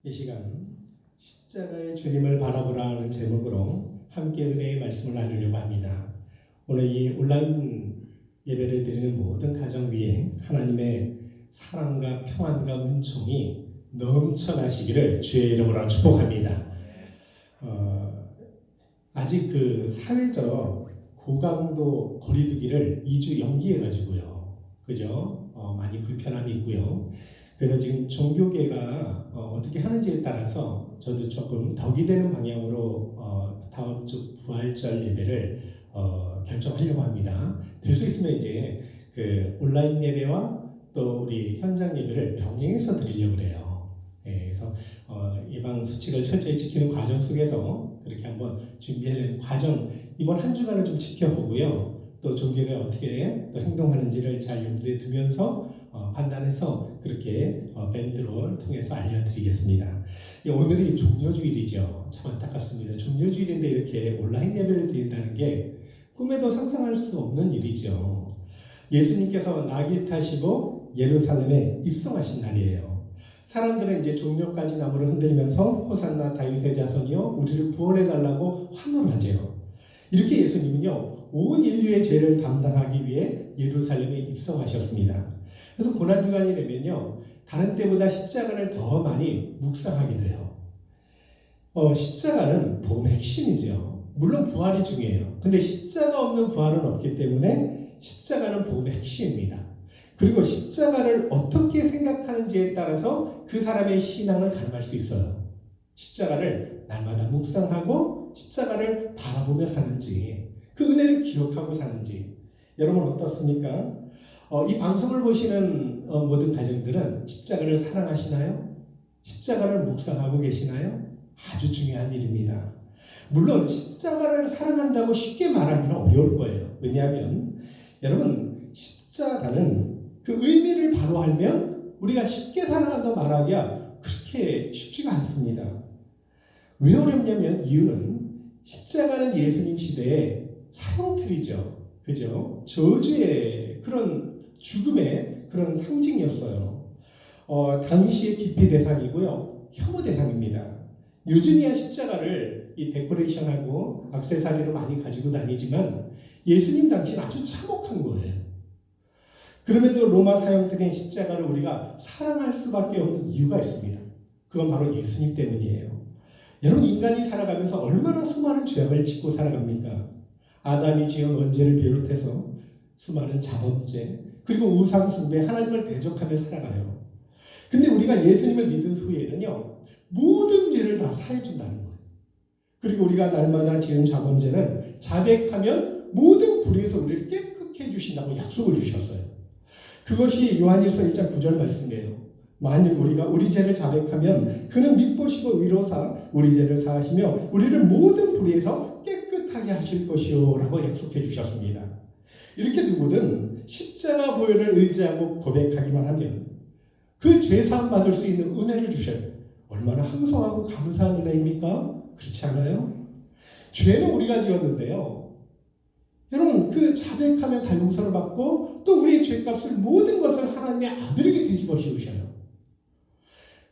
이 시간 십자가의 주님을 바라보라는 제목으로 함께 은혜의 말씀을 나누려고 합니다. 오늘 이 온라인 예배를 드리는 모든 가정 위에 하나님의 사랑과 평안과 은총이 넘쳐나시기를 주의 이름으로 축복합니다. 아직 그 사회적 고강도 거리두기를 2주 연기해가지고요. 그죠? 많이 불편함이 있고요. 그래서 지금 종교계가 어떻게 하는지에 따라서 저도 조금 덕이 되는 방향으로 다음 주 부활절 예배를 결정하려고 합니다. 될 수 있으면 이제 그 온라인 예배와 또 우리 현장 예배를 병행해서 드리려고 그래요. 네, 그래서 예방 수칙을 철저히 지키는 과정 속에서 그렇게 한번 준비하는 과정, 이번 한 주간을 좀 지켜보고요. 또 종교가 어떻게 또 행동하는지를 잘 염두에 두면서 판단해서 그렇게 밴드를 통해서 알려드리겠습니다. 오늘이 종료주일이죠. 참 안타깝습니다. 종료주일인데 이렇게 온라인 예배를 드린다는 게 꿈에도 상상할 수 없는 일이죠. 예수님께서 나귀 타시고 예루살렘에 입성하신 날이에요. 사람들은 이제 종려까지 나무를 흔들면서 호산나 다윗의 자손이여 우리를 구원해달라고 환호를 하죠. 이렇게 예수님은요 온 인류의 죄를 담당하기 위해 예루살렘에 입성하셨습니다. 그래서 고난주간이 되면요 다른 때보다 십자가를 더 많이 묵상하게 돼요. 십자가는 복음의 핵심이죠. 물론 부활이 중요해요. 근데 십자가 없는 부활은 없기 때문에 십자가는 복음의 핵심입니다. 그리고 십자가를 어떻게 생각하는지에 따라서 그 사람의 신앙을 가늠할 수 있어요. 십자가를 날마다 묵상하고 십자가를 바라보며 사는지, 그 은혜를 기억하고 사는지. 여러분 어떻습니까? 이 방송을 보시는 모든 가정들은 십자가를 사랑하시나요? 십자가를 묵상하고 계시나요? 아주 중요한 일입니다. 물론 십자가를 사랑한다고 쉽게 말하기는 어려울 거예요. 왜냐하면 여러분 십자가는 그 의미를 바로 알면 우리가 쉽게 사랑한다고 말하기가 그렇게 쉽지가 않습니다. 왜 어렵냐면 이유는 십자가는 예수님 시대의 사형틀이죠. 그죠? 저주의 그런 죽음의 그런 상징이었어요. 당시의 기피 대상이고요. 혐오 대상입니다. 요즘이야 십자가를 이 데코레이션하고 액세서리로 많이 가지고 다니지만 예수님 당시는 아주 참혹한 거예요. 그럼에도 로마 사형틀인 십자가를 우리가 사랑할 수밖에 없는 이유가 있습니다. 그건 바로 예수님 때문이에요. 여러분 인간이 살아가면서 얼마나 수많은 죄악을 짓고 살아갑니까? 아담이 지은 언제를 비롯해서 수많은 자범죄 그리고 우상숭배 하나님을 대적하며 살아가요. 근데 우리가 예수님을 믿은 후에는요 모든 죄를 다 사해준다는 거예요. 그리고 우리가 날마다 지은 자범죄는 자백하면 모든 불의에서 우리를 깨끗게 해주신다고 약속을 주셨어요. 그것이 요한일서 1장 9절 말씀이에요. 만일 우리가 우리 죄를 자백하면 그는 믿보시고 위로사 우리 죄를 사하시며 우리를 모든 불의에서 깨끗하게 하실 것이요 라고 약속해 주셨습니다. 이렇게 누구든 십자가 보혈을 의지하고 고백하기만 하면 그 죄사함 받을 수 있는 은혜를 주셔요. 얼마나 함성하고 감사한 은혜입니까? 그렇지 않아요? 죄는 우리가 지었는데요. 여러분 그 자백하면 다 용서를 받고 또 우리의 죄값을 모든 것을 하나님의 아들에게 뒤집어 씌우셔요.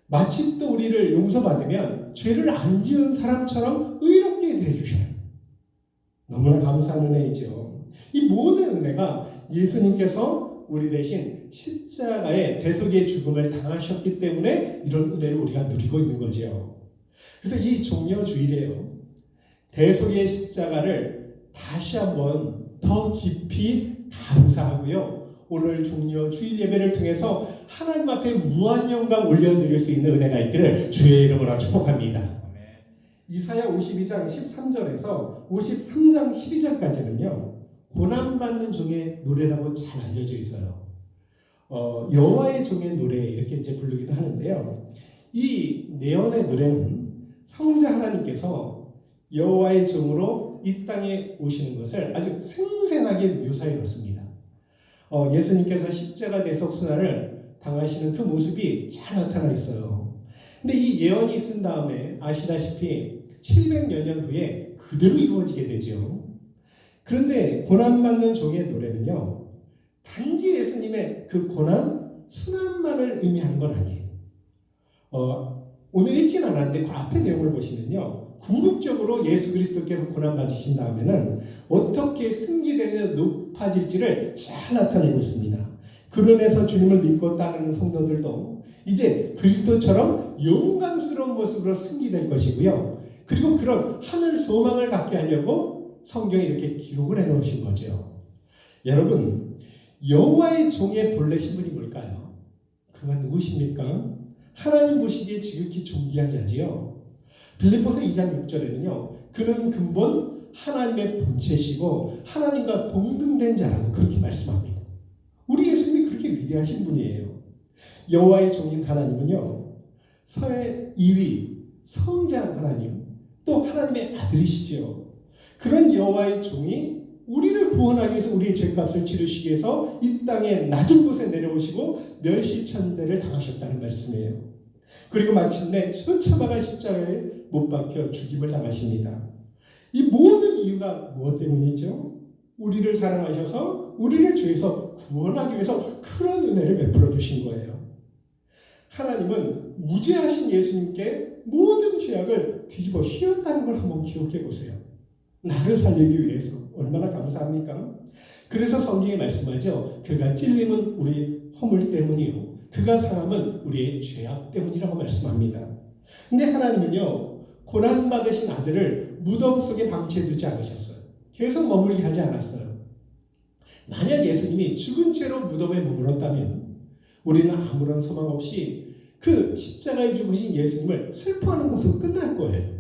마치 또 우리를 용서받으면 죄를 안 지은 사람처럼 의롭게 대해주셔요. 너무나 감사한 은혜이죠. 이 모든 은혜가 예수님께서 우리 대신 십자가의 대속의 죽음을 당하셨기 때문에 이런 은혜를 우리가 누리고 있는 거죠. 그래서 이 종려주일에요. 대속의 십자가를 다시 한번 더 깊이 감사하고요. 오늘 종려 주일 예배를 통해서 하나님 앞에 무한 영광 올려드릴 수 있는 은혜가 있기를 주의 이름으로 축복합니다. 이사야 52장 13절에서 53장 12절까지는요. 고난받는 종의 노래라고 잘 알려져 있어요. 여호와의 종의 노래 이렇게 이제 부르기도 하는데요. 이 내연의 노래는 성자 하나님께서 여호와의 종으로 이 땅에 오시는 것을 아주 생생하게 묘사해 놓습니다. 예수님께서 십자가 대속순환을 당하시는 그 모습이 잘 나타나 있어요. 근데 이 예언이 있은 다음에 아시다시피 700여 년 후에 그대로 이루어지게 되죠. 그런데 고난받는 종의 노래는요. 단지 예수님의 그 고난, 순환만을 의미하는 건 아니에요. 오늘 읽진 않았는데 그 앞에 내용을 보시면요. 궁극적으로 예수 그리스도께서 고난받으신 다음에는 어떻게 승리되며 높아질지를 잘 나타내고 있습니다. 그런에서 주님을 믿고 따르는 성도들도 이제 그리스도처럼 영광스러운 모습으로 승리될 것이고요. 그리고 그런 하늘 소망을 갖게 하려고 성경에 이렇게 기록을 해놓으신 거죠. 여러분, 여호와의 종의 본래 신분이 뭘까요? 그가 누구십니까? 하나님 보시기에 지극히 존귀한 자지요. 빌립보서 2장 6절에는요. 그는 근본 하나님의 본체시고 하나님과 동등된 자라고 그렇게 말씀합니다. 우리 예수님이 그렇게 위대하신 분이에요. 여호와의 종인 하나님은요. 서의 2위 성장 하나님 또 하나님의 아들이시죠. 그런 여호와의 종이 우리를 구원하기 위해서 우리의 죄값을 치르시기 위해서 이 땅에 낮은 곳에 내려오시고 멸시천대를 당하셨다는 말씀이에요. 그리고 마침내 처참한 십자가에 못 박혀 죽임을 당하십니다. 이 모든 이유가 무엇 때문이죠? 우리를 사랑하셔서 우리를 죄에서 구원하기 위해서 큰 은혜를 베풀어 주신 거예요. 하나님은 무죄하신 예수님께 모든 죄악을 뒤집어 씌웠다는 걸 한번 기억해 보세요. 나를 살리기 위해서 얼마나 감사합니까? 그래서 성경에 말씀하죠. 그가 찔림은 우리 허물 때문이요 그가 상함은 우리의 죄악 때문이라고 말씀합니다. 근데 하나님은요 고난받으신 아들을 무덤 속에 방치해두지 않으셨어요. 계속 머물게 하지 않았어요. 만약 예수님이 죽은 채로 무덤에 머물렀다면 우리는 아무런 소망 없이 그 십자가에 죽으신 예수님을 슬퍼하는 것으로 끝날 거예요.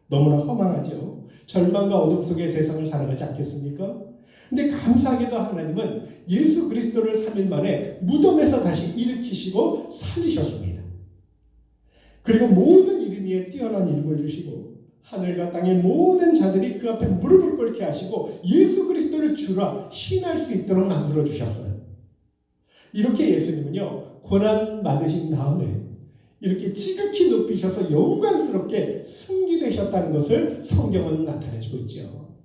너무나 허망하죠. 절망과 어둠 속의 세상을 살아가지 않겠습니까? 근데 감사하게도 하나님은 예수 그리스도를 3일 만에 무덤에서 다시 일으키시고 살리셨습니다. 그리고 모든 이름 위에 뛰어난 이름을 주시고 하늘과 땅의 모든 자들이 그 앞에 무릎을 꿇게 하시고 예수 그리스도를 주라 신할 수 있도록 만들어 주셨어요. 이렇게 예수님은요 고난 받으신 다음에 이렇게 지극히 높이셔서 영광스럽게 승리되셨다는 것을 성경은 나타내주고 있죠.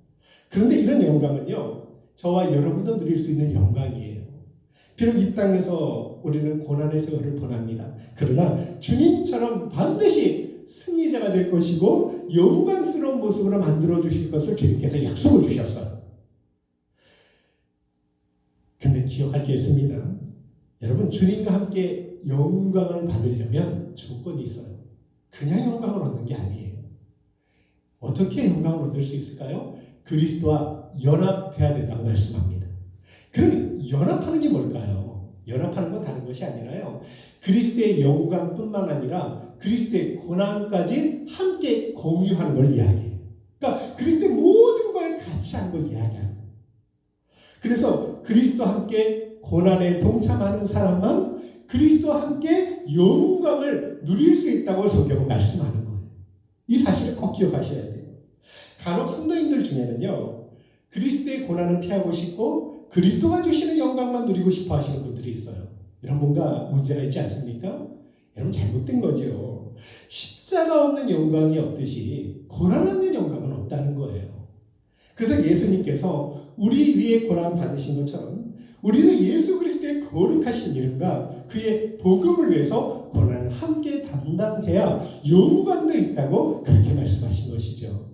그런데 이런 영광은요 저와 여러분도 누릴 수 있는 영광이에요. 비록 이 땅에서 우리는 고난의 세월을 보냅니다. 그러나 주님처럼 반드시 승리자가 될 것이고 영광스러운 모습으로 만들어 주실 것을 주님께서 약속을 주셨어요. 근데 기억할 게 있습니다. 여러분 주님과 함께 영광을 받으려면 조건이 있어요. 그냥 영광을 얻는 게 아니에요. 어떻게 영광을 얻을 수 있을까요? 그리스도와 연합해야 된다고 말씀합니다. 그럼 연합하는 게 뭘까요? 연합하는 건 다른 것이 아니라요. 그리스도의 영광뿐만 아니라 그리스도의 고난까지 함께 공유하는 걸 이야기해요. 그러니까 그리스도의 모든 걸 같이 하는 걸 이야기하는 거예요. 그래서 그리스도와 함께 고난에 동참하는 사람만 그리스도와 함께 영광을 누릴 수 있다고 성경은 말씀하는 거예요. 이 사실을 꼭 기억하셔야 돼요. 간혹 성도인들 중에는요. 그리스도의 고난은 피하고 싶고 그리스도가 주시는 영광만 누리고 싶어 하시는 분들이 있어요. 이런 뭔가 문제가 있지 않습니까? 여러분 잘못된 거죠. 십자가 없는 영광이 없듯이 고난 없는 영광은 없다는 거예요. 그래서 예수님께서 우리 위에 고난 받으신 것처럼 우리도 예수 그리스도의 거룩하신 이름과 그의 복음을 위해서 고난을 함께 담당해야 영광도 있다고 그렇게 말씀하신 것이죠.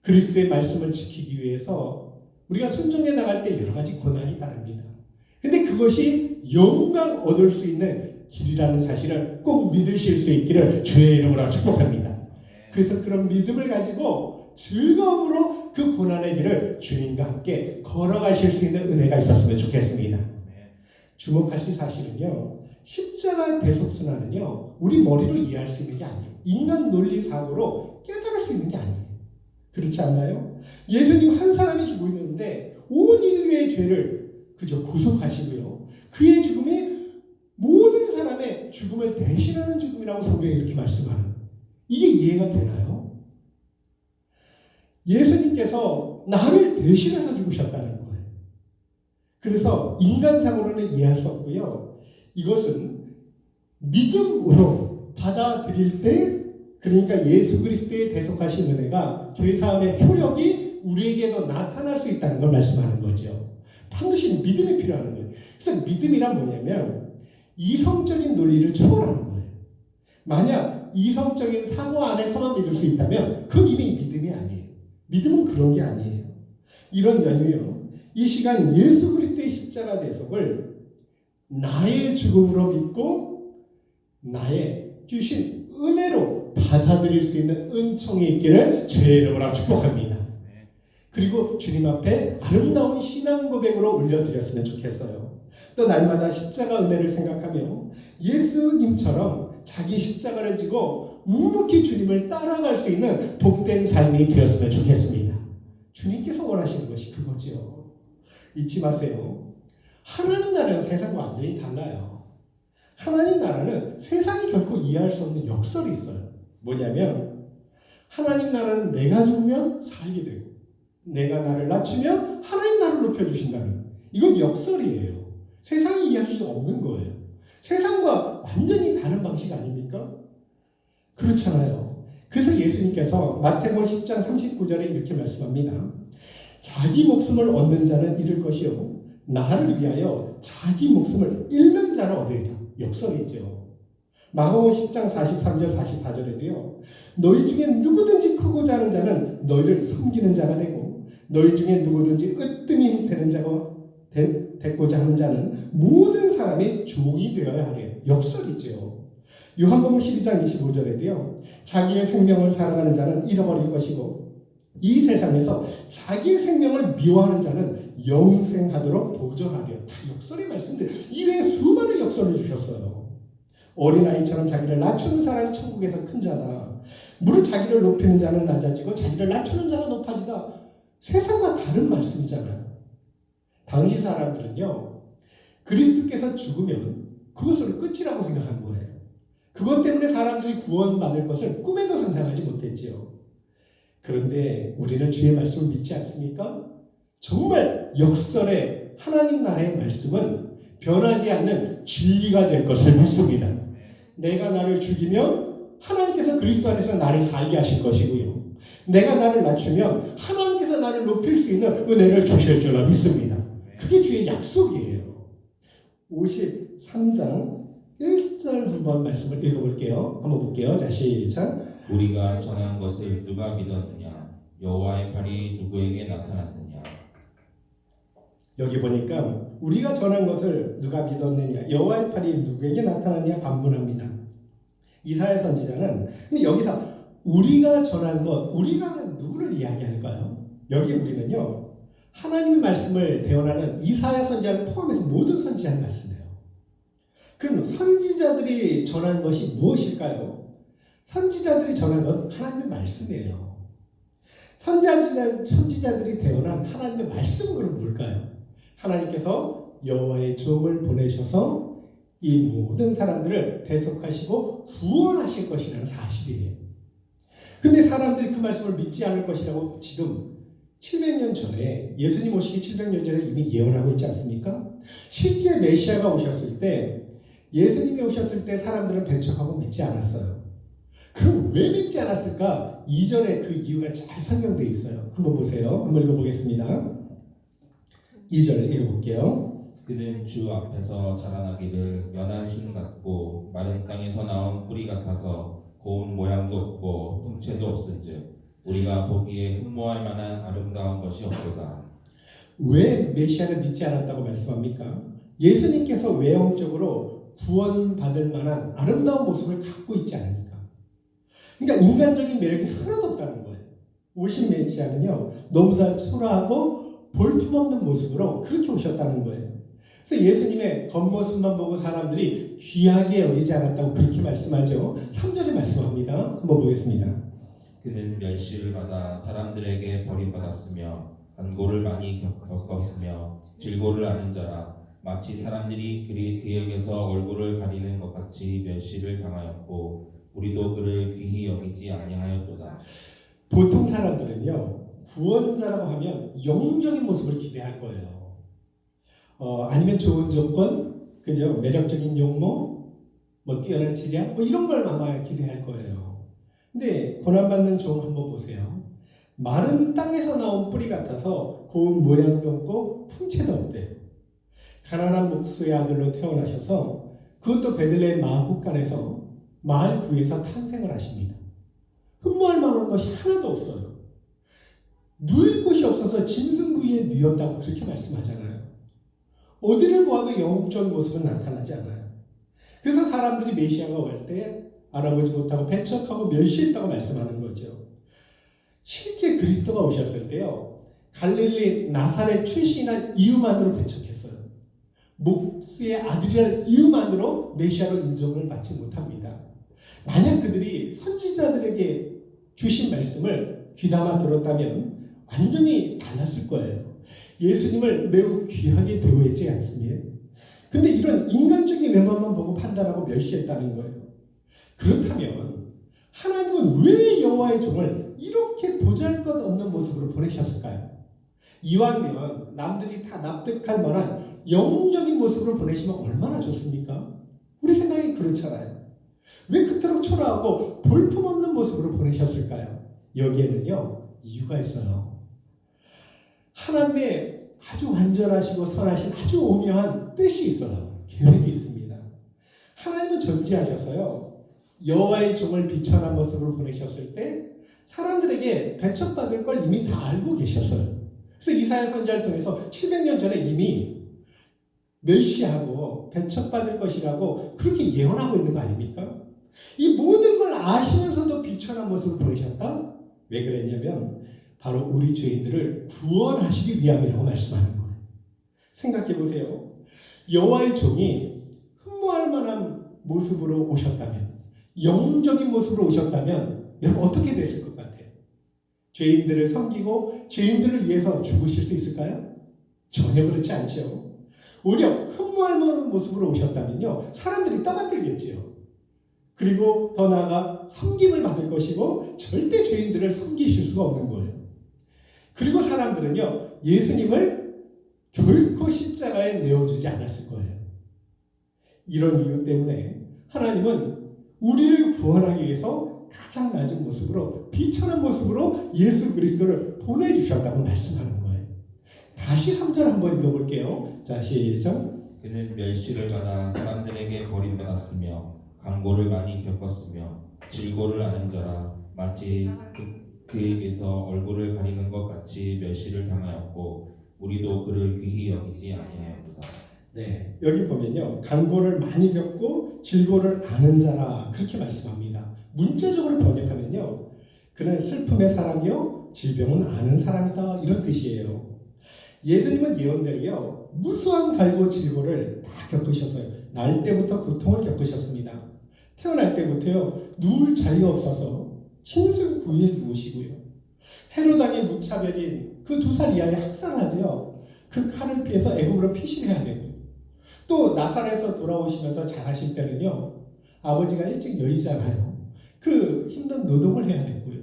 그리스도의 말씀을 지키기 위해서 우리가 순종해 나갈 때 여러 가지 고난이 따릅니다. 근데 그것이 영광 얻을 수 있는 길이라는 사실을 꼭 믿으실 수 있기를 주의 이름으로 축복합니다. 그래서 그런 믿음을 가지고 즐거움으로 그 고난의 길을 주님과 함께 걸어가실 수 있는 은혜가 있었으면 좋겠습니다. 주목하실 사실은요. 십자가 대속순환은요. 우리 머리로 이해할 수 있는 게 아니에요. 인간 논리 사고로 깨달을 수 있는 게 아니에요. 그렇지 않나요? 예수님 한 사람이 죽고 있는데 온 인류의 죄를 그저 구속하시고요. 그의 죽음이 모든 사람의 죽음을 대신하는 죽음이라고 성경이 이렇게 말씀하는 이게 이해가 되나요? 예수님께서 나를 대신해서 죽으셨다는 거예요. 그래서 인간상으로는 이해할 수 없고요. 이것은 믿음으로 받아들일 때 그러니까 예수 그리스도의 대속하신 은혜가 죄사함의 효력이 우리에게도 나타날 수 있다는 걸 말씀하는 거죠. 반드시 믿음이 필요한 거예요. 그래서 믿음이란 뭐냐면 이성적인 논리를 초월하는 거예요. 만약 이성적인 사고 안에서만 믿을 수 있다면 그건 이미 믿음이 아니에요. 믿음은 그런 게 아니에요. 이런 연유요. 이 시간 예수 그리스도의 십자가 대속을 나의 죽음으로 믿고 나의 주신 은혜로 받아들일 수 있는 은총이 있기를 주의 이름으로 축복합니다. 그리고 주님 앞에 아름다운 신앙 고백으로 올려드렸으면 좋겠어요. 또 날마다 십자가 은혜를 생각하며 예수님처럼 자기 십자가를 지고 묵묵히 주님을 따라갈 수 있는 복된 삶이 되었으면 좋겠습니다. 주님께서 원하시는 것이 그거지요. 잊지 마세요. 하나님 나라는 세상과 완전히 달라요. 하나님 나라는 세상이 결코 이해할 수 없는 역설이 있어요. 뭐냐면 하나님 나라는 내가 죽으면 살게 되고 내가 나를 낮추면 하나님 나를 높여주신다는, 이건 역설이에요. 세상이 이해할 수 없는 거예요. 세상과 완전히 다른 방식 아닙니까? 그렇잖아요. 그래서 예수님께서 마태복음 10장 39절에 이렇게 말씀합니다. 자기 목숨을 얻는 자는 잃을 것이요 나를 위하여 자기 목숨을 잃는 자는 얻으리라. 역설이죠. 마가복음 10장 43절 44절에도요. 너희 중에 누구든지 크고자 하는 자는 너희를 섬기는 자가 되고 너희 중에 누구든지 으뜸이 되는 자가 되고자 하는 자는 모든 사람의 종이 되어야 하래요. 역설이죠. 요한복음 12장 25절에도요. 자기의 생명을 사랑하는 자는 잃어버릴 것이고 이 세상에서 자기의 생명을 미워하는 자는 영생하도록 보존하리라. 다 역설의 말씀들. 이외에 수많은 역설을 주셨어요. 어린아이처럼 자기를 낮추는 사람이 천국에서 큰 자다. 무릇 자기를 높이는 자는 낮아지고 자기를 낮추는 자가 높아지다. 세상과 다른 말씀이잖아요. 당시 사람들은요. 그리스도께서 죽으면 그것을 끝이라고 생각한 거예요. 그것 때문에 사람들이 구원받을 것을 꿈에도 상상하지 못했지요. 그런데 우리는 주의 말씀을 믿지 않습니까? 정말 역설의 하나님 나라의 말씀은 변하지 않는 진리가 될 것을 믿습니다. 내가 나를 죽이면 하나님께서 그리스도 안에서 나를 살게 하실 것이고요. 내가 나를 낮추면 하나님께서 나를 높일 수 있는 은혜를 주실 줄로 믿습니다. 그게 주의 약속이에요. 53장 1절 한번 말씀을 읽어볼게요. 한번 볼게요. 자, 시작. 우리가 전한 것을 누가 믿었느냐? 여호와의 팔이 누구에게 나타났느냐? 여기 보니까 우리가 전한 것을 누가 믿었느냐? 여호와의 팔이 누구에게 나타났느냐? 반문합니다. 이사야 선지자는 여기서 우리가 전한 것, 우리가는 누구를 이야기할까요? 여기 우리는요. 하나님의 말씀을 대언하는 이사야 선지자를 포함해서 모든 선지자를 말씀해요. 그럼 선지자들이 전한 것이 무엇일까요? 선지자들이 전한 건 하나님의 말씀이에요. 선지자들이 대언한 하나님의 말씀은 그럼 뭘까요? 하나님께서 여호와의 종을 보내셔서 이 모든 사람들을 대속하시고 구원하실 것이라는 사실이에요. 근데 사람들이 그 말씀을 믿지 않을 것이라고 지금 700년 전에, 예수님 오시기 700년 전에 이미 예언하고 있지 않습니까? 실제 메시아가 오셨을 때, 예수님이 오셨을 때 사람들은 배척하고 믿지 않았어요. 그럼 왜 믿지 않았을까? 이전에 그 이유가 잘 설명되어 있어요. 한번 보세요. 한번 읽어보겠습니다. 2절 읽어볼게요. 그는 주 앞에서 자라나기를 연한 순 같고 마른 땅에서 나온 뿌리 같아서 고운 모양도 없고 풍채도 없은즉 우리가 보기에 흠모할 만한 아름다운 것이 없도다. 왜 메시아를 믿지 않았다고 말씀합니까? 예수님께서 외형적으로 구원받을 만한 아름다운 모습을 갖고 있지 않으니까. 그러니까 인간적인 매력이 하나도 없다는 거예요. 오신 메시아는요, 너무나 초라하고 볼품없는 모습으로 그렇게 오셨다는 거예요. 그래서 예수님의 겉모습만 보고 사람들이 귀하게 여기지 않았다고 그렇게 말씀하죠. 3절에 말씀합니다. 한번 보겠습니다. 그는 멸시를 받아 사람들에게 버림받았으며 간고를 많이 겪었으며 질고를 아는 자라. 마치 사람들이 그에게서 얼굴을 가리는 것 같이 멸시를 당하였고 우리도 그를 귀히 여기지 아니하였도다. 보통 사람들은요, 구원자라고 하면 영적인 모습을 기대할 거예요. 아니면 좋은 조건, 그죠? 매력적인 용모, 뭐 뛰어난 지략, 뭐 이런 걸 아마 기대할 거예요. 근데 고난받는 종 한번 보세요. 마른 땅에서 나온 뿌리 같아서 고운 모양도 없고 풍채도 없대요. 가난한 목수의 아들로 태어나셔서 그것도 베들레헴 마구간에서 마을 구에서 탄생을 하십니다. 흠모할 만한 것이 하나도 없어요. 누울 곳이 없어서 짐승구이에 누웠다고 그렇게 말씀하잖아요. 어디를 보아도 영웅적인 모습은 나타나지 않아요. 그래서 사람들이 메시아가 올 때 알아보지 못하고 배척하고 멸시했다고 말씀하는 거죠. 실제 그리스도가 오셨을 때요, 갈릴리 나사렛 출신이라는 이유만으로 배척했어요. 목수의 아들이라는 이유만으로 메시아로 인정을 받지 못합니다. 만약 그들이 선지자들에게 주신 말씀을 귀담아 들었다면 완전히 달랐을 거예요. 예수님을 매우 귀하게 대우했지 않습니까? 근데 이런 인간적인 외모만 보고 판단하고 멸시했다는 거예요. 그렇다면 하나님은 왜 여호와의 종을 이렇게 보잘것없는 모습으로 보내셨을까요? 이왕이면 남들이 다 납득할 만한 영웅적인 모습으로 보내시면 얼마나 좋습니까? 우리 생각이 그렇잖아요. 왜 그토록 초라하고 볼품없는 모습으로 보내셨을까요? 여기에는요, 이유가 있어요. 하나님의 아주 완전하시고 선하신 아주 오묘한 뜻이 있어요. 계획이 있습니다. 하나님은 전지하셔서요, 여호와의 종을 비천한 모습으로 보내셨을 때 사람들에게 배척받을 걸 이미 다 알고 계셨어요. 그래서 이사야 선지자를 통해서 700년 전에 이미 멸시하고 배척받을 것이라고 그렇게 예언하고 있는 거 아닙니까? 이 모든 걸 아시면서도 비천한 모습을 보이셨다? 왜 그랬냐면 바로 우리 죄인들을 구원하시기 위함이라고 말씀하는 거예요. 생각해 보세요. 여호와의 종이 흠모할 만한 모습으로 오셨다면, 영웅적인 모습으로 오셨다면 여러분 어떻게 됐을 것 같아요? 죄인들을 섬기고 죄인들을 위해서 죽으실 수 있을까요? 전혀 그렇지 않죠. 오히려 흠모할 만한 모습으로 오셨다면요, 사람들이 떠받들겠지요. 그리고 더 나아가 섬김을 받을 것이고 절대 죄인들을 섬기실 수가 없는 거예요. 그리고 사람들은요, 예수님을 결코 십자가에 내어주지 않았을 거예요. 이런 이유 때문에 하나님은 우리를 구원하기 위해서 가장 낮은 모습으로, 비천한 모습으로 예수 그리스도를 보내주셨다고 말씀하는 거예요. 다시 3절 한번 읽어볼게요. 자, 시작. 그는 멸시를 받아 사람들에게 버림받았으며 강고를 많이 겪었으며 질고를 아는 자라 마치 그에게서 얼굴을 가리는 것 같이 멸시를 당하였고 우리도 그를 귀히 여기지 아니하였도다. 네, 여기 보면요, 강고를 많이 겪고 질고를 아는 자라 그렇게 말씀합니다. 문자적으로 번역하면요, 그는 슬픔의 사람이요 질병은 아는 사람이다, 이런 뜻이에요. 예수님은 예언대로요, 무수한 갈고 질고를 다 겪으셨어요. 날 때부터 고통을 겪으셨습니다. 태어날 때부터요, 누울 자리가 없어서 심술구이에 누우시고요, 헤로당의 무차별인 그 2살 이하의 학살을 하죠. 그 칼을 피해서 애굽으로 피신해야 되고요. 또 나사렛에서 돌아오시면서 자라실 때는요, 아버지가 일찍 여의잖아요. 그 힘든 노동을 해야 되고요.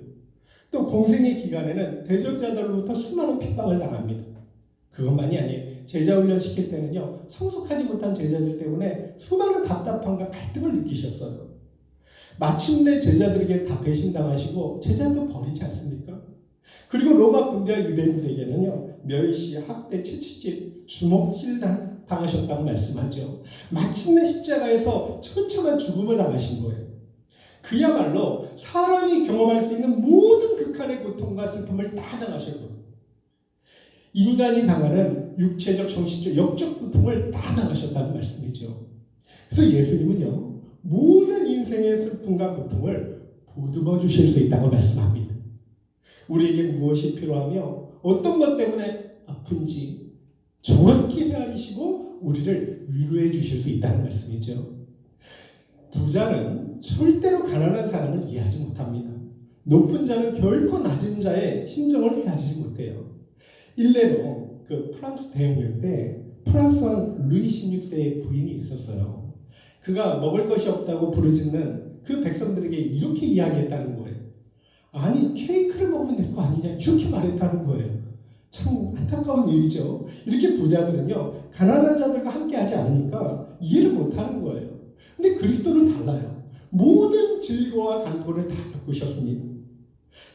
또 공생의 기간에는 대적자들로부터 수많은 핍박을 당합니다. 그것만이 아니에요. 제자 훈련 시킬 때는요, 성숙하지 못한 제자들 때문에 수많은 답답함과 갈등을 느끼셨어요. 마침내 제자들에게 다 배신당하시고 제자도 버리지 않습니까? 그리고 로마 군대와 유대인들에게는요, 멸시, 학대, 채찍질, 주먹, 힐 당하셨다고 말씀하죠. 마침내 십자가에서 처참한 죽음을 당하신 거예요. 그야말로 사람이 경험할 수 있는 모든 극한의 고통과 슬픔을 다 당하셨고, 인간이 당하는 육체적, 정신적, 영적 고통을 다 당하셨다는 말씀이죠. 그래서 예수님은요, 모든 인생의 슬픔과 고통을 보듬어 주실 수 있다고 말씀합니다. 우리에게 무엇이 필요하며 어떤 것 때문에 아픈지 정확히 헤아리시고 우리를 위로해 주실 수 있다는 말씀이죠. 부자는 절대로 가난한 사람을 이해하지 못합니다. 높은 자는 결코 낮은 자의 심정을 헤아리지 못해요. 일례로 그 프랑스 대혁명 때 프랑스 왕 루이 16세의 부인이 있었어요. 그가 먹을 것이 없다고 부르짖는 그 백성들에게 이렇게 이야기했다는 거예요. 아니, 케이크를 먹으면 될 거 아니냐, 이렇게 말했다는 거예요. 참 안타까운 일이죠. 이렇게 부자들은요, 가난한 자들과 함께하지 않으니까 이해를 못하는 거예요. 근데 그리스도는 달라요. 모든 질고와 간고를 다 겪으셨습니다.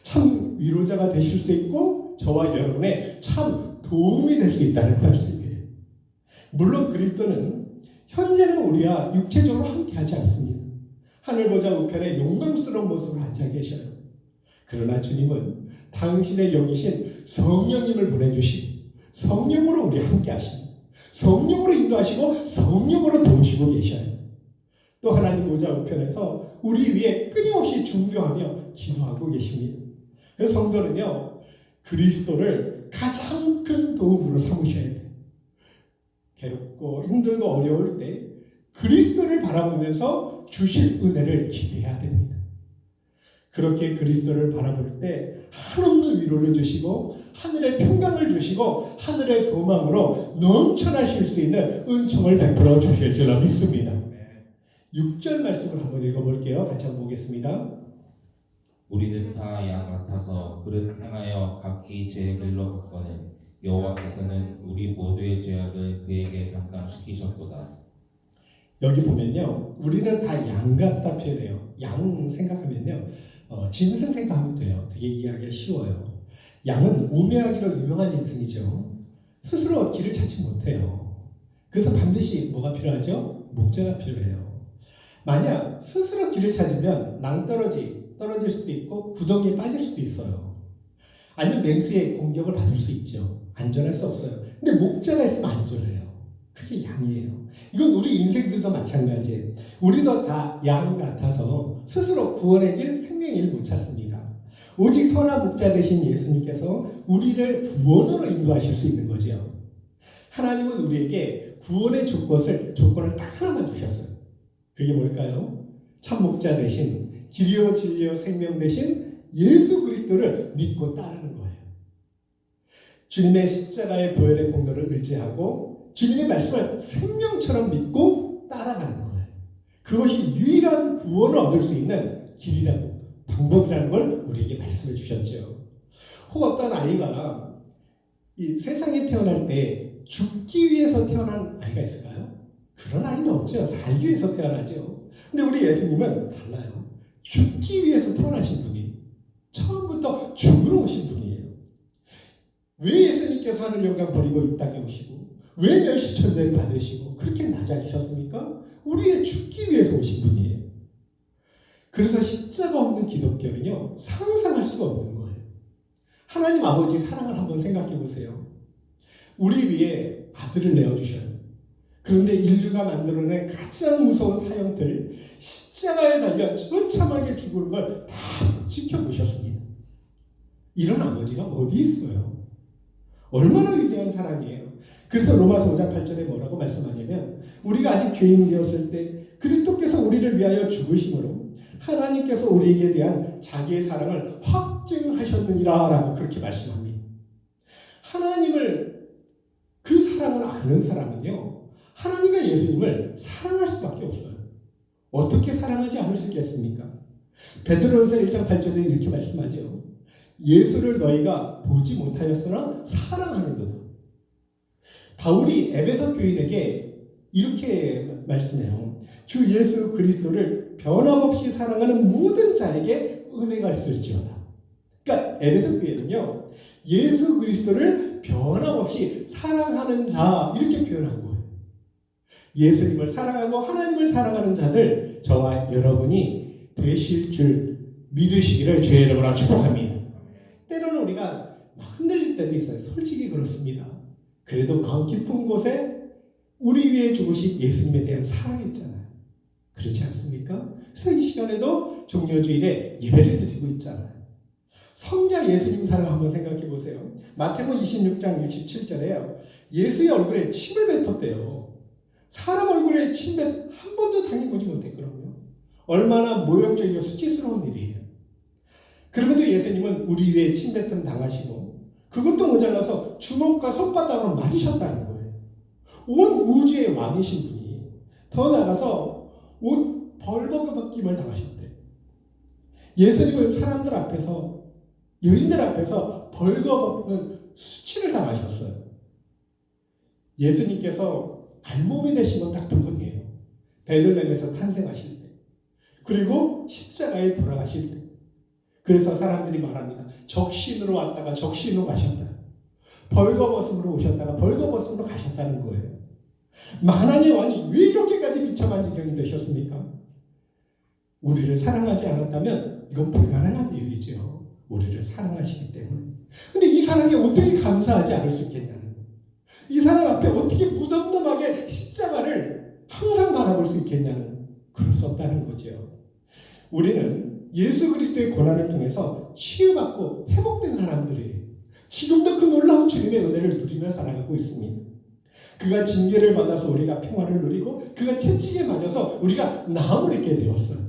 참 위로자가 되실 수 있고 저와 여러분의 참 도움이 될 수 있다는 말씀이에요. 물론 그리스도는 현재는 우리와 육체적으로 함께하지 않습니다. 하늘 보좌 우편에 영광스러운 모습으로 앉아 계셔요. 그러나 주님은 당신의 영이신 성령님을 보내주시고 성령으로 우리 함께 하시고 성령으로 인도하시고 성령으로 도우시고 계셔요. 또 하나님 보좌 우편에서 우리 위해 끊임없이 중교하며 기도하고 계십니다. 그래서 성도는요, 그리스도를 가장 큰 도움으로 삼으셔야 돼요. 괴롭고 힘들고 어려울 때 그리스도를 바라보면서 주실 은혜를 기대해야 됩니다. 그렇게 그리스도를 바라볼 때 한없는 위로를 주시고 하늘의 평강을 주시고 하늘의 소망으로 넘쳐나실 수 있는 은총을 베풀어 주실 줄 믿습니다. 6절 말씀을 한번 읽어볼게요. 같이 한번 보겠습니다. 우리는 다 양 같아서 그를 향하여 각기 제 길로 갔거늘 여호와께서는 우리 모두의 죄악을 그에게 감당시키셨도다. 여기 보면요, 우리는 다 양 같다 표현해요. 양 생각하면요, 짐승 생각하면 돼요. 되게 이해하기가 쉬워요. 양은 우매하기로 유명한 짐승이죠. 스스로 길을 찾지 못해요. 그래서 반드시 뭐가 필요하죠? 목자가 필요해요. 만약 스스로 길을 찾으면 떨어질 수도 있고 구덩이에 빠질 수도 있어요. 아니면 맹수의 공격을 받을 수 있죠. 안전할 수 없어요. 근데 목자가 있으면 안전해요. 그게 양이에요. 이건 우리 인생들도 마찬가지예요. 우리도 다 양 같아서 스스로 구원의 길, 생명의 길을 못 찾습니다. 오직 선한 목자 되신 예수님께서 우리를 구원으로 인도하실 수 있는 거죠. 하나님은 우리에게 구원의 조건을 딱 하나만 주셨어요. 그게 뭘까요? 참 목자 되신 길이요 진리요 생명 되신 예수 그리스도를 믿고 따르는 거예요. 주님의 십자가의 보혈의 공로를 의지하고 주님의 말씀을 생명처럼 믿고 따라가는 거예요. 그것이 유일한 구원을 얻을 수 있는 길이라고 방법이라는 걸 우리에게 말씀해 주셨죠. 혹 어떤 아이가 이 세상에 태어날 때 죽기 위해서 태어난 아이가 있을까요? 그런 아이는 없죠. 살기 위해서 태어나죠. 근데 우리 예수님은 달라요. 죽기 위해서 태어나신 분이 처음부터 죽으러 오신 분이에요. 왜 예수님께서 하늘 영광 버리고 이 땅에 오시고 왜 멸시천대를 받으시고 그렇게 낮아지셨습니까? 우리의 죽기 위해서 오신 분이에요. 그래서 십자가 없는 기독교는요, 상상할 수가 없는 거예요. 하나님 아버지 사랑을 한번 생각해 보세요. 우리 위해 아들을 내어주셔요. 그런데 인류가 만들어낸 가장 무서운 사형들, 십자가에 달려 처참하게 죽을 걸 다 지켜보셨습니다. 이런 아버지가 어디 있어요? 얼마나 위대한 사랑이에요. 그래서 로마서 5장 8절에 뭐라고 말씀하냐면 우리가 아직 죄인이었을 때 그리스도께서 우리를 위하여 죽으심으로 하나님께서 우리에게 대한 자기의 사랑을 확증하셨느니라 라고 그렇게 말씀합니다. 하나님을 그 사랑을 아는 사람은요, 하나님과 예수님을 사랑할 수밖에 없어요. 어떻게 사랑하지 않을 수 있겠습니까? 베드로전서 1장 8절에 이렇게 말씀하죠. 예수를 너희가 보지 못하였으나 사랑하는도다. 바울이 에베소 교인에게 이렇게 말씀해요. 주 예수 그리스도를 변함없이 사랑하는 모든 자에게 은혜가 있을지어다. 그러니까 에베소 교회는요, 예수 그리스도를 변함없이 사랑하는 자 이렇게 표현한 거예요. 예수님을 사랑하고 하나님을 사랑하는 자들 저와 여러분이 되실 줄 믿으시기를 주의 이름으로 축복합니다. 때로는 우리가 막 흔들릴 때도 있어요. 솔직히 그렇습니다. 그래도 마음 깊은 곳에 우리 위해 죽으신 예수님에 대한 사랑이 있잖아요. 그렇지 않습니까? 그래서 이 시간에도 종려주일에 예배를 드리고 있잖아요. 성자 예수님 사랑 한번 생각해 보세요. 마태복음 26장 67절에요. 예수의 얼굴에 침을 뱉었대요. 사람 얼굴에 침 한 번도 당해보지 못했거든요. 얼마나 모욕적이고 수치스러운 일이에요. 그럼에도 예수님은 우리 위에 침뱉음 당하시고 그것도 모자라서 주먹과 손바닥으로 맞으셨다는 거예요. 온 우주의 왕이신 분이 더 나아가서 옷 벌거벗김을 당하셨대요. 예수님은 사람들 앞에서 여인들 앞에서 벌거벗는 수치를 당하셨어요. 예수님께서 알몸이 되신 건 딱 두 번이에요. 베들레헴에서 탄생하실 때, 그리고 십자가에 돌아가실 때. 그래서 사람들이 말합니다. 적신으로 왔다가 적신으로 가셨다. 벌거벗음으로 오셨다가 벌거벗음으로 가셨다는 거예요. 만왕의 왕이 왜 이렇게까지 비참한 지경이 되셨습니까? 우리를 사랑하지 않았다면 이건 불가능한 일이죠. 우리를 사랑하시기 때문에. 근데 이 사랑에 어떻게 감사하지 않을 수 있겠냐는 거예요. 이 사랑 앞에 어떻게 무덤덤하게 십자가를 항상 바라볼 수 있겠냐는, 그럴 수 없다는 거죠. 우리는 예수 그리스도의 고난을 통해서 치유받고 회복된 사람들이에요. 지금도 그 놀라운 주님의 은혜를 누리며 살아가고 있습니다. 그가 징계를 받아서 우리가 평화를 누리고 그가 채찍에 맞아서 우리가 나음을 입게 되었어요.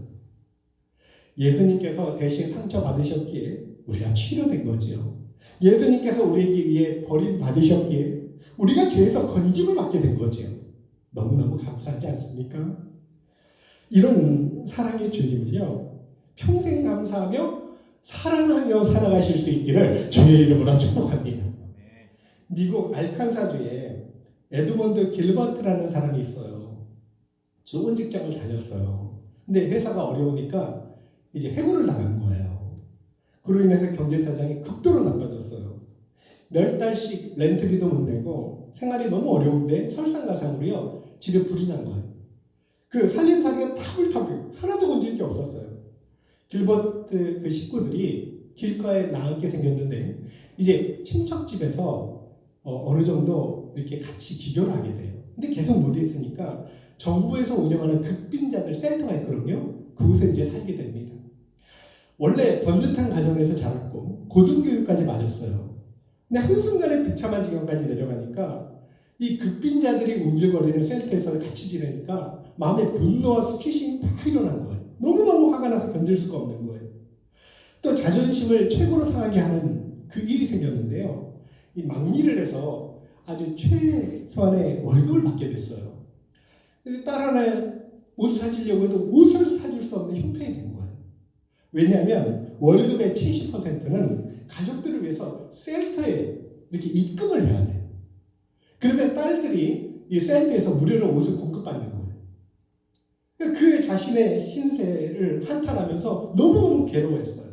예수님께서 대신 상처받으셨기에 우리가 치료된 거지요. 예수님께서 우리에게 위해 버림받으셨기에 우리가 죄에서 건짐을 받게 된 거지요. 너무너무 감사하지 않습니까? 이런 사랑의 주님을요, 평생 감사하며 사랑하며 살아가실 수 있기를 주의 이름으로 축복합니다. 미국 알칸사주에 에드먼드 길버트라는 사람이 있어요. 좋은 직장을 다녔어요. 근데 회사가 어려우니까 이제 해고를 나간 거예요. 그로 인해서 경제 사정이 극도로 나빠졌어요. 몇 달씩 렌트비도 못 내고 생활이 너무 어려운데 설상가상으로요, 집에 불이 난 거예요. 그 살림살이가 타불타불, 하나도 건질 게 없었어요. 길버트 그 식구들이 길가에 나앉게 생겼는데 이제 친척집에서 어느 정도 이렇게 같이 기교를 하게 돼요. 근데 계속 못 있으니까 정부에서 운영하는 극빈자들 센터가 있거든요. 그곳에 이제 살게 됩니다. 원래 번듯한 가정에서 자랐고 고등교육까지 맞았어요. 근데 한순간에 비참한 지경까지 내려가니까 이 극빈자들이 운질거리는 센터에서 같이 지내니까 마음에 분노와 수치심이 막 일어난 거예요. 너무너무 화가 나서 견딜 수가 없는 거예요. 또 자존심을 최고로 상하게 하는 그 일이 생겼는데요. 이 막일을 해서 아주 최소한의 월급을 받게 됐어요. 근데 딸 하나에 옷 사주려고 해도 옷을 사줄 수 없는 형편이 된 거예요. 왜냐하면 월급의 70%는 가족들을 위해서 셀터에 이렇게 입금을 해야 돼요. 그러면 딸들이 이 셀터에서 무료로 옷을 공급받는 거예요. 그 자신의 신세를 한탄하면서 너무너무 괴로워했어요.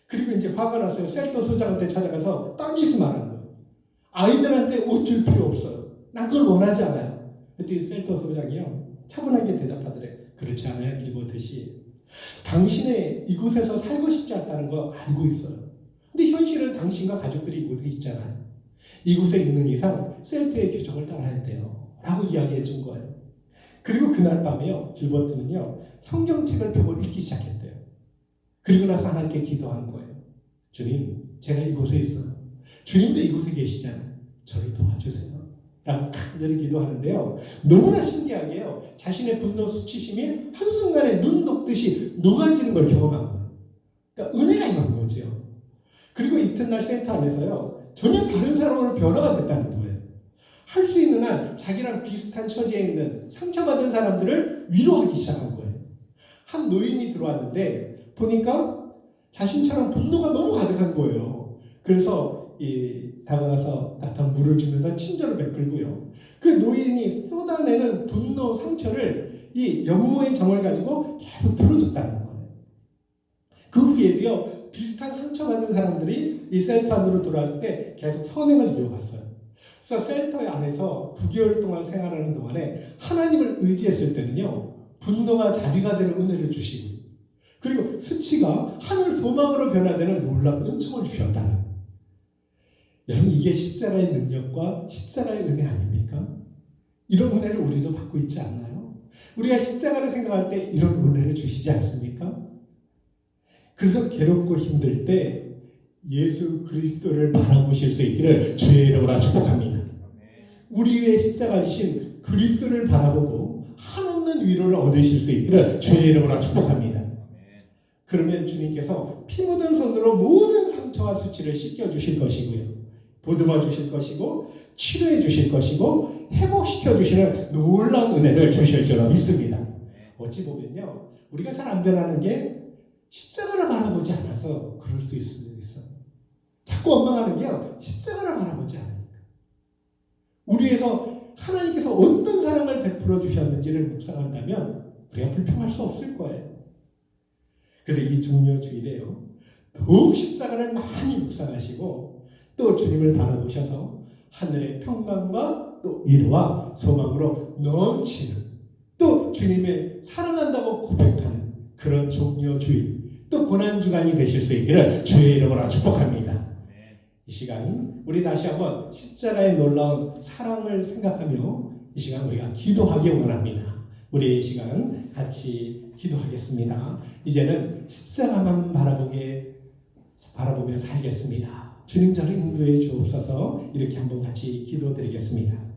그리고 이제 화가 나서 셀터 소장한테 찾아가서 따지수 말한 거예요. 아이들한테 옷 줄 필요 없어요. 난 그걸 원하지 않아요. 그때 셀터 소장이요, 차분하게 대답하더래. 그렇지 않아요, 길버트 씨. 당신의 이곳에서 살고 싶지 않다는 거 알고 있어요. 근데 현실은 당신과 가족들이 이곳에 있잖아요. 이곳에 있는 이상 셀터의 규정을 따라야 돼요. 라고 이야기해 준 거예요. 그리고 그날 밤에요, 길버트는요, 성경책을 펴고 읽기 시작했대요. 그리고 나서 하나님께 기도한 거예요. 주님, 제가 이곳에 있어요. 주님도 이곳에 계시잖아요. 저를 도와주세요. 라고 간절히 기도하는데요. 너무나 신기하게요, 자신의 분노, 수치심이 한순간에 눈 녹듯이 녹아지는 걸 경험한 거예요. 그러니까 은혜가 임한 거죠. 그리고 이튿날 센터 안에서요, 전혀 다른 사람으로 변화가 됐다는 거예요. 할 수 있는 한 자기랑 비슷한 처지에 있는 상처받은 사람들을 위로하기 시작한 거예요. 한 노인이 들어왔는데 보니까 자신처럼 분노가 너무 가득한 거예요. 그래서 다가가서 따뜻한 물을 주면서 친절을 베풀고요. 그 노인이 쏟아내는 분노, 상처를 이 연모의 정을 가지고 계속 들어줬다는 거예요. 그 후에도요, 비슷한 상처받은 사람들이 이 셀터 안으로 들어왔을 때 계속 선행을 이어갔어요. 그래서 셀터 안에서 9개월 동안 생활하는 동안에 하나님을 의지했을 때는요, 분노가 자비가 되는 은혜를 주시고, 그리고 수치가 하늘 소망으로 변화되는 놀라운 은총을 주셨다는 거예요. 여러분, 이게 십자가의 능력과 십자가의 은혜 아닙니까? 이런 은혜를 우리도 받고 있지 않나요? 우리가 십자가를 생각할 때 이런 은혜를 주시지 않습니까? 그래서 괴롭고 힘들 때 예수 그리스도를 바라보실 수 있기를 주의 이름으로 축복합니다. 우리 위에 십자가 지신 그리스도를 바라보고 한없는 위로를 얻으실 수 있기를 주의 이름으로 축복합니다. 그러면 주님께서 피 묻은 손으로 모든 상처와 수치를 씻겨주실 것이고요, 보듬어 주실 것이고, 치료해 주실 것이고, 회복시켜 주시는 놀라운 은혜를 주실 줄 믿습니다. 어찌 보면요, 우리가 잘 안 변하는 게 십자가를 바라보지 않아서 그럴 수 있어요. 자꾸 원망하는 게요, 십자가를 바라보지 않으니까. 우리에서 하나님께서 어떤 사랑을 베풀어 주셨는지를 묵상한다면 우리가 불평할 수 없을 거예요. 그래서 이 종려 주일에요, 더욱 십자가를 많이 묵상하시고 또 주님을 바라보셔서 하늘의 평강과 또 위로와 소망으로 넘치는, 또 주님을 사랑한다고 고백하는 그런 종료주의 또 고난주간이 되실 수 있기를 주의 이름으로 축복합니다. 이 시간 우리 다시 한번 십자가의 놀라운 사랑을 생각하며 이 시간 우리가 기도하기 원합니다. 우리 이 시간 같이 기도하겠습니다. 이제는 십자가만 바라보며 살겠습니다. 주님 저를 인도해 주옵소서. 이렇게 한번 같이 기도드리겠습니다.